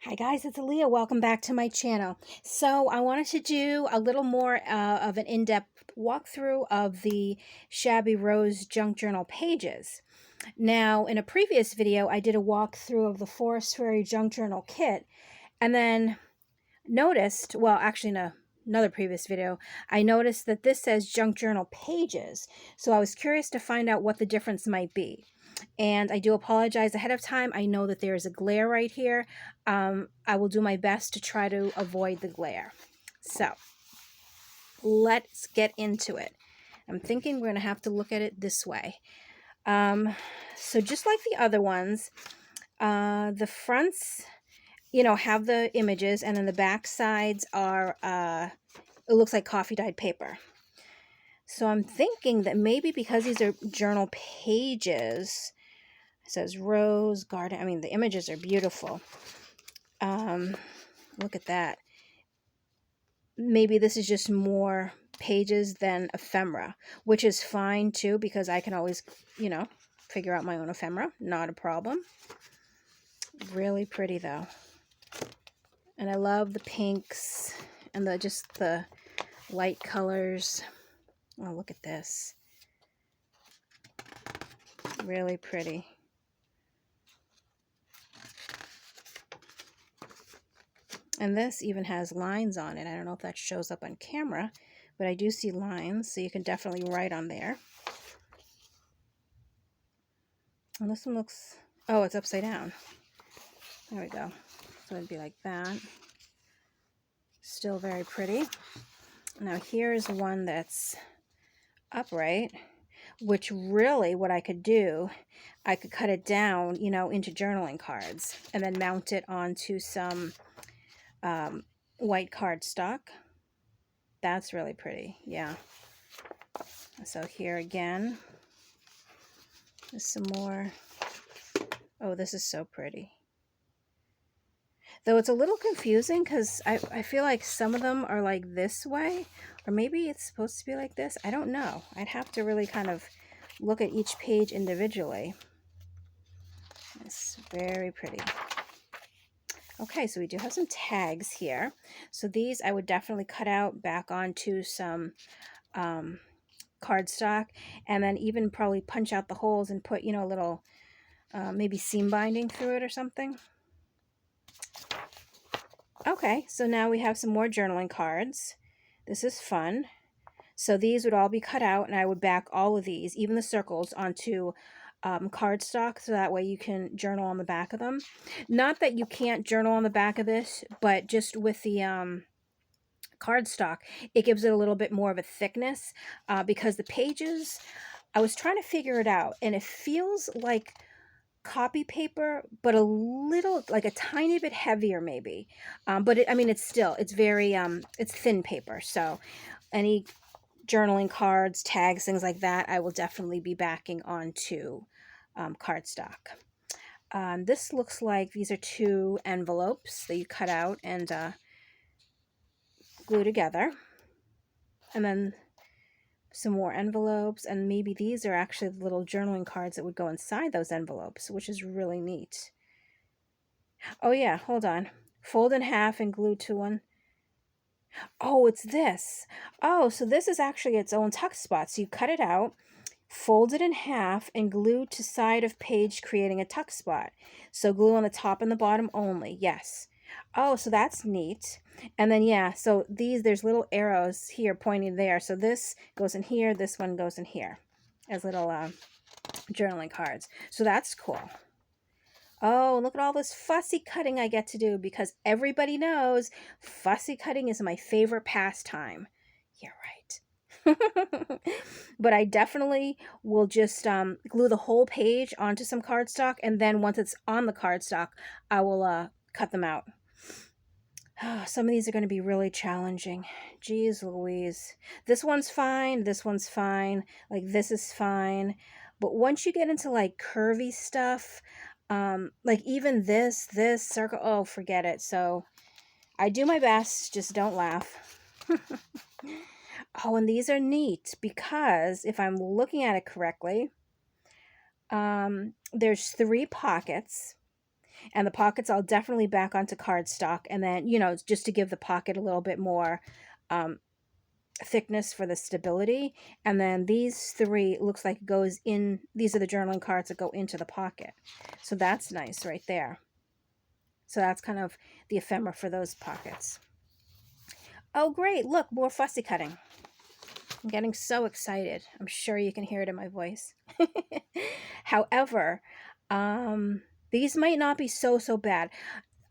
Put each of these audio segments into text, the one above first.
Hi guys, it's Alia. Welcome back to my channel. So I wanted to do a little more of an in-depth walkthrough of the Shabby Rose Junk Journal pages. Now, in a previous video, I did a walkthrough of the Forest Fairy Junk Journal kit, and then noticed, well, actually, in another previous video, I noticed that this says Junk Journal pages. So I was curious to find out what the difference might be. And I do apologize ahead of time. I know that there is a glare right here. I will do my best to try to avoid the glare. So let's get into it. I'm thinking we're going to have to look at it this way. So just like the other ones, the fronts, have the images, and then the back sides are, it looks like coffee dyed paper. So I'm thinking that maybe because these are journal pages, it says rose garden. I mean, the images are beautiful. Look at that. Maybe this is just more pages than ephemera, which is fine too, because I can always, figure out my own ephemera. Not a problem. Really pretty though. And I love the pinks and just the light colors. Oh, look at this. Really pretty. And this even has lines on it. I don't know if that shows up on camera, but I do see lines, so you can definitely write on there. And this one looks, oh, it's upside down. There we go. So it'd be like that. Still very pretty. Now here's one that's upright, which really what I could do, I could cut it down, into journaling cards and then mount it onto some white cardstock. That's really pretty. Yeah. So here again, there's some more. Oh, this is so pretty. Though it's a little confusing because I feel like some of them are like this way, or maybe it's supposed to be like this. I don't know. I'd have to really kind of look at each page individually. It's very pretty. Okay, so we do have some tags here. So these I would definitely cut out back onto some cardstock, and then even probably punch out the holes and put, a little maybe seam binding through it or something. Okay, so now we have some more journaling cards. This is fun. So these would all be cut out, and I would back all of these, even the circles, onto cardstock, so that way you can journal on the back of them. Not that you can't journal on the back of this, but just with the cardstock, it gives it a little bit more of a thickness, because the pages, I was trying to figure it out, and it feels like copy paper, but a little, like a tiny bit heavier maybe. But it's very, it's thin paper. So any journaling cards, tags, things like that, I will definitely be backing onto cardstock. This looks like these are 2 envelopes that you cut out and glue together. And then some more envelopes, and maybe these are actually the little journaling cards that would go inside those envelopes, which is really neat. Oh yeah, hold on. Fold in half and glue to one. Oh, it's this. Oh, so this is actually its own tuck spot. So you cut it out, fold it in half, and glue to side of page, creating a tuck spot. So glue on the top and the bottom only. Yes. Oh, so that's neat. And then, yeah, so there's little arrows here pointing there. So this goes in here, this one goes in here as little journaling cards. So that's cool. Oh, look at all this fussy cutting I get to do, because everybody knows fussy cutting is my favorite pastime. You're right. But I definitely will just glue the whole page onto some cardstock, and then once it's on the cardstock, I will cut them out. Oh, some of these are going to be really challenging. Jeez Louise. This one's fine. This one's fine. Like, this is fine. But once you get into, like, curvy stuff, like even this circle, oh, forget it. So I do my best. Just don't laugh. Oh, and these are neat because if I'm looking at it correctly, there's 3 pockets. And the pockets I'll definitely back onto cardstock, and then, you know, just to give the pocket a little bit more thickness for the stability. And then these three looks like it goes in, these are the journaling cards that go into the pocket. So that's nice right there. So that's kind of the ephemera for those pockets. Oh, great. Look, more fussy cutting. I'm getting so excited. I'm sure you can hear it in my voice. However, these might not be so bad.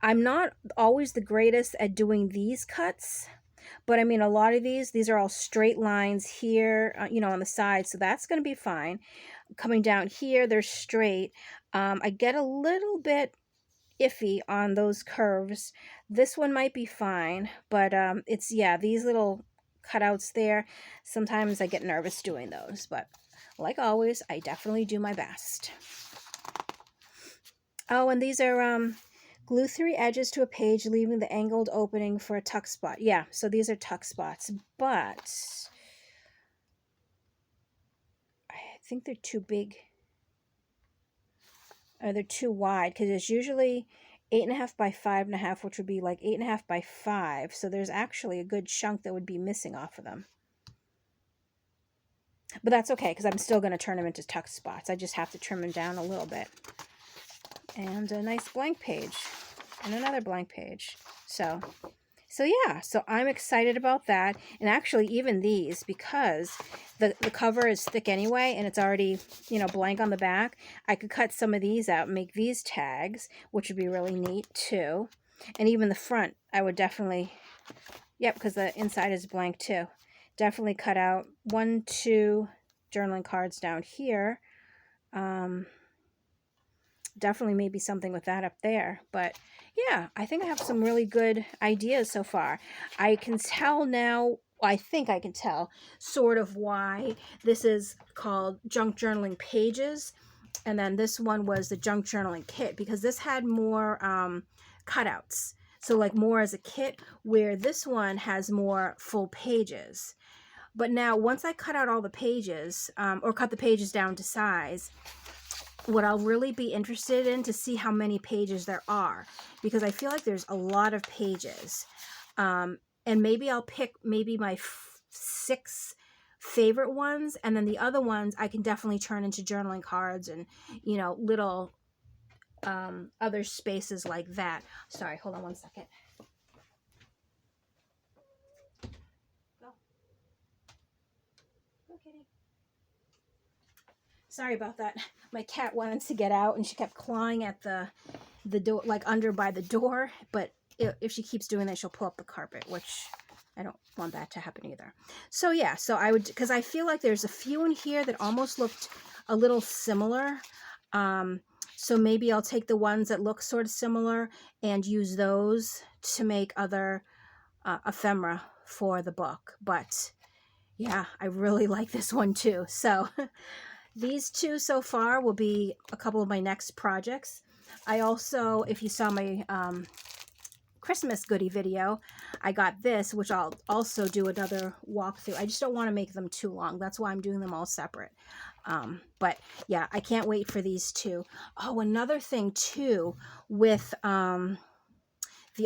I'm not always the greatest at doing these cuts, but I mean, a lot of these are all straight lines here, you know, on the side. So that's going to be fine. Coming down here, they're straight. I get a little bit iffy on those curves. This one might be fine, but it's, yeah, these little cutouts there, sometimes I get nervous doing those, but like always, I definitely do my best. Oh, and these are glue 3 edges to a page, leaving the angled opening for a tuck spot. Yeah, so these are tuck spots, but I think they're too big. Or they're too wide, because it's usually 8.5 by 5.5, which would be like 8.5 by 5. So there's actually a good chunk that would be missing off of them. But that's okay, because I'm still going to turn them into tuck spots. I just have to trim them down a little bit. And a nice blank page. And another blank page. So yeah, so I'm excited about that. And actually even these, because the cover is thick anyway, and it's already, you know, blank on the back, I could cut some of these out and make these tags, which would be really neat too. And even the front, I would definitely, yep, because the inside is blank too. Definitely cut out 1, 2 journaling cards down here. Definitely maybe something with that up there. But yeah, I think I have some really good ideas so far. I can tell now, I think I can tell sort of why this is called Junk Journaling Pages. And then this one was the Junk Journaling Kit, because this had more cutouts. So like more as a kit, where this one has more full pages. But now once I cut out all the pages, or cut the pages down to size, what I'll really be interested in to see how many pages there are, because I feel like there's a lot of pages. And maybe I'll pick maybe my 6 favorite ones, and then the other ones I can definitely turn into journaling cards and, you know, little other spaces like that. Sorry, hold on one second. Go. Go, kitty. Sorry about that. My cat wanted to get out and she kept clawing at the door, like under by the door. But if she keeps doing that, she'll pull up the carpet, which I don't want that to happen either. So yeah, so I would, because I feel like there's a few in here that almost looked a little similar. So maybe I'll take the ones that look sort of similar and use those to make other ephemera for the book. But yeah, I really like this one too. So these 2 so far will be a couple of my next projects. I also, if you saw my Christmas goodie video, I got this, which I'll also do another walkthrough. I just don't want to make them too long. That's why I'm doing them all separate. But yeah, I can't wait for these 2. Oh, another thing too, with the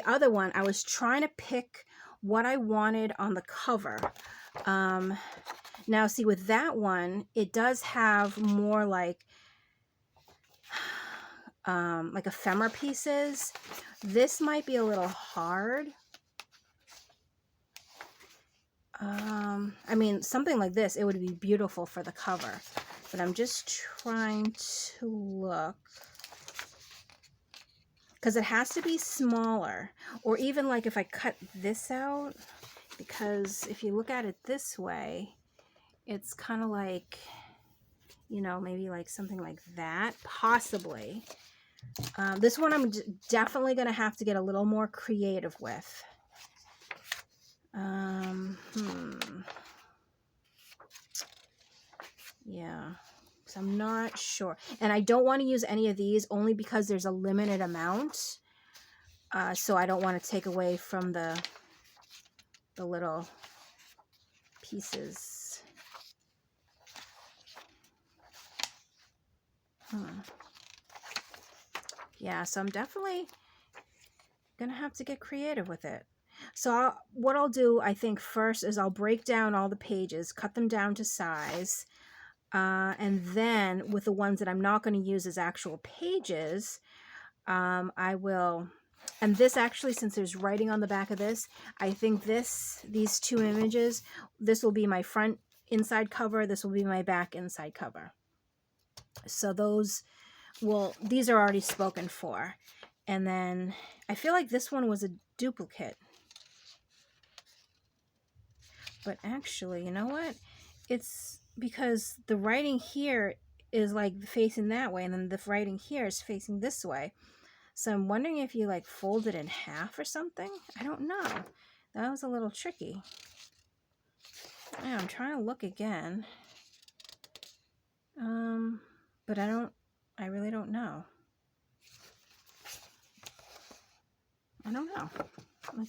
other one, I was trying to pick what I wanted on the cover. Now see, with that one, it does have more like ephemera pieces. This might be a little hard. I mean, something like this, it would be beautiful for the cover. But I'm just trying to look, because it has to be smaller. Or even like if I cut this out, because if you look at it this way, it's kind of like, you know, maybe like something like that, possibly. This one I'm definitely going to have to get a little more creative with. Yeah, so I'm not sure. And I don't want to use any of these only because there's a limited amount. So I don't want to take away from the little pieces. Yeah, so I'm definitely gonna have to get creative with it. So what I'll do, I think, first is I'll break down all the pages, cut them down to size, and then with the ones that I'm not going to use as actual pages, I will, and this actually, since there's writing on the back of this, I think these two images, this will be my front inside cover, this will be my back inside cover. So these are already spoken for. And then I feel like this one was a duplicate. But actually, you know what? It's because the writing here is like facing that way, and then the writing here is facing this way. So I'm wondering if you like fold it in half or something. I don't know. That was a little tricky. Yeah, I'm trying to look again. But I really don't know. I don't know. I'm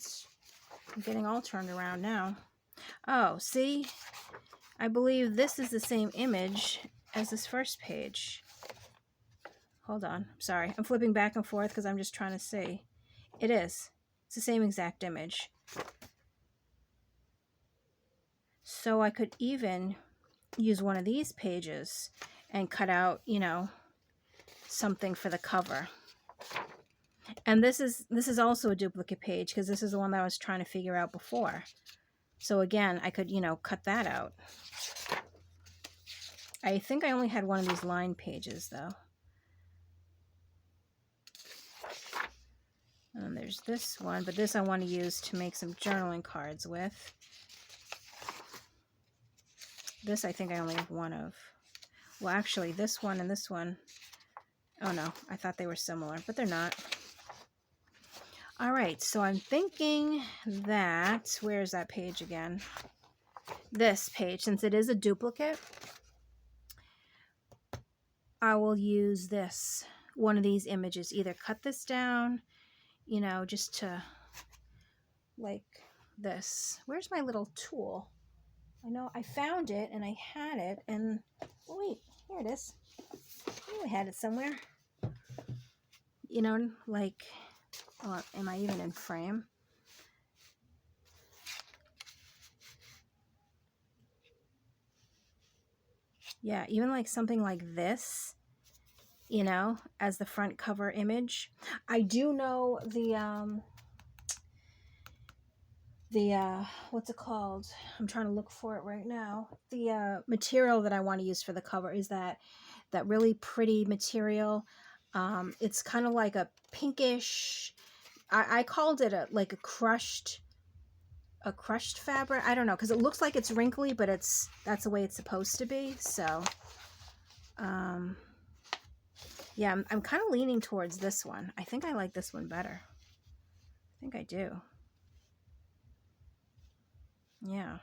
getting all turned around now. Oh, see? I believe this is the same image as this first page. Hold on. Sorry. I'm flipping back and forth because I'm just trying to see. It is. It's the same exact image. So I could even use one of these pages and cut out, you know, something for the cover. And this is also a duplicate page because this is the one that I was trying to figure out before. So again, I could, you know, cut that out. I think I only had one of these line pages though. And there's this one, but this I want to use to make some journaling cards with. This I think I only have one of. Well, actually, this one and this one. Oh no, I thought they were similar, but they're not. All right, so I'm thinking that, where's that page again? This page, since it is a duplicate, I will use this, one of these images, either cut this down, you know, just to like this. Where's my little tool? I know I found it and I had it and, oh wait, here it is. I knew I had it somewhere. You know, like, oh, am I even in frame? Yeah, even like something like this, you know, as the front cover image. I do know the what's it called? I'm trying to look for it right now. The material that I want to use for the cover is that really pretty material. It's kind of like a pinkish, I called it like a crushed fabric. I don't know, because it looks like it's wrinkly, but that's the way it's supposed to be. So yeah, I'm kind of leaning towards this one. I think I like this one better. I think I do. Yeah.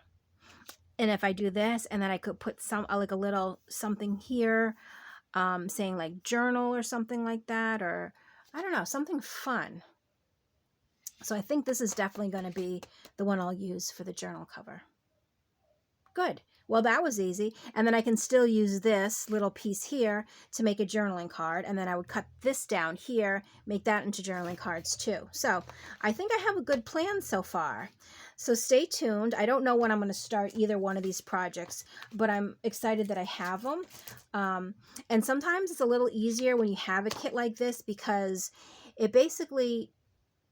And if I do this, and then I could put some like a little something here, saying like journal or something like that, or I don't know, something fun. So I think this is definitely going to be the one I'll use for the journal cover. Good. Well, that was easy. And then I can still use this little piece here to make a journaling card. And then I would cut this down here, make that into journaling cards too. So I think I have a good plan so far. So stay tuned. I don't know when I'm going to start either one of these projects, but I'm excited that I have them. And sometimes it's a little easier when you have a kit like this because it basically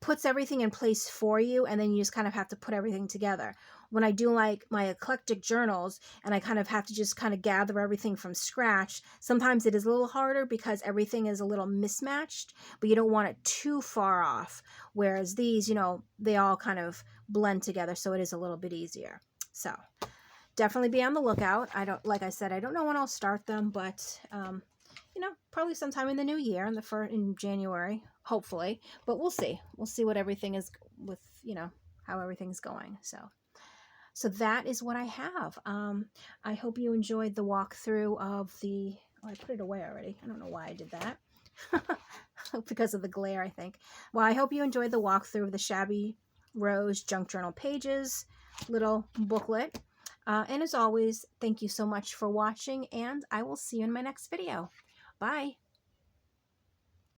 puts everything in place for you, and then you just kind of have to put everything together. When I do like my eclectic journals and I kind of have to just kind of gather everything from scratch, sometimes it is a little harder because everything is a little mismatched, but you don't want it too far off. Whereas these, you know, they all kind of blend together, so it is a little bit easier. So definitely be on the lookout. Like I said, I don't know when I'll start them, but you know, probably sometime in the new year, in January, hopefully. But we'll see. We'll see what everything is with, you know, how everything's going. So that is what I have. I hope you enjoyed the walkthrough of the. Oh, I put it away already. I don't know why I did that. Because of the glare, I think. Well, I hope you enjoyed the walkthrough of the Shabby Rose Junk Journal Pages little booklet. And as always, thank you so much for watching, and I will see you in my next video. Bye.